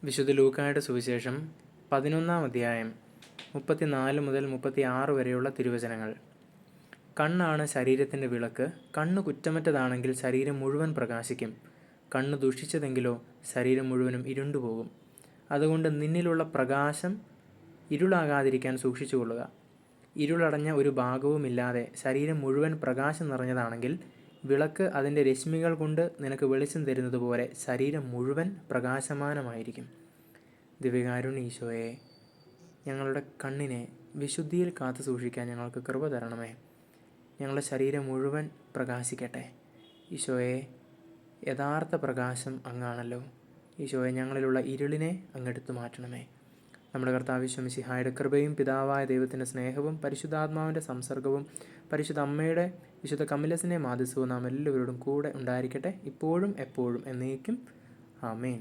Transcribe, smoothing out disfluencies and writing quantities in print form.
വിശുദ്ധ ലൂക്കായുടെ സുവിശേഷം 11-ാം അധ്യായം 34 മുതൽ 36 വരെയുള്ള തിരുവചനങ്ങൾ. കണ്ണാണ് ശരീരത്തിൻ്റെ വിളക്ക്. കണ്ണ് കുറ്റമറ്റതാണെങ്കിൽ ശരീരം മുഴുവൻ പ്രകാശിക്കും. കണ്ണ് ദുഷിച്ചതെങ്കിലോ ശരീരം മുഴുവനും ഇരുണ്ടുപോകും. അതുകൊണ്ട് നിന്നിലുള്ള പ്രകാശം ഇരുളാകാതിരിക്കാൻ സൂക്ഷിച്ചുകൊള്ളുക. ഇരുളടഞ്ഞ ഒരു ഭാഗവുമില്ലാതെ ശരീരം മുഴുവൻ പ്രകാശം നിറഞ്ഞതാണെങ്കിൽ വിളക്ക് അതിൻ്റെ രശ്മികൾ കൊണ്ട് നിനക്ക് വെളിച്ചം തരുന്നത് പോലെ ശരീരം മുഴുവൻ പ്രകാശമാനമായിരിക്കും. ദിവ്യകാരുണ്യ ഈശോയെ, ഞങ്ങളുടെ കണ്ണിനെ വിശുദ്ധിയിൽ കാത്തു സൂക്ഷിക്കാൻ ഞങ്ങൾക്ക് കൃപ തരണമേ. ഞങ്ങളുടെ ശരീരം മുഴുവൻ പ്രകാശിക്കട്ടെ. ഈശോയെ, യഥാർത്ഥ പ്രകാശം അങ്ങാണല്ലോ. ഈശോയെ, ഞങ്ങളിലുള്ള ഇരുളിനെ അങ്ങെടുത്തു മാറ്റണമേ. നമ്മുടെ കർത്താവ് ഈശോ മിശിഹായുടെ കൃപയും പിതാവായ ദൈവത്തിൻ്റെ സ്നേഹവും പരിശുദ്ധാത്മാവിൻ്റെ സംസർഗവും പരിശുദ്ധ അമ്മയുടെ വിശുദ്ധ കമിലസിൻ്റെ മാധ്യസ്ഥവും നാം എല്ലാവരോടും കൂടെ ഉണ്ടായിരിക്കട്ടെ, ഇപ്പോഴും എപ്പോഴും എന്നേക്കും. ആമേൻ.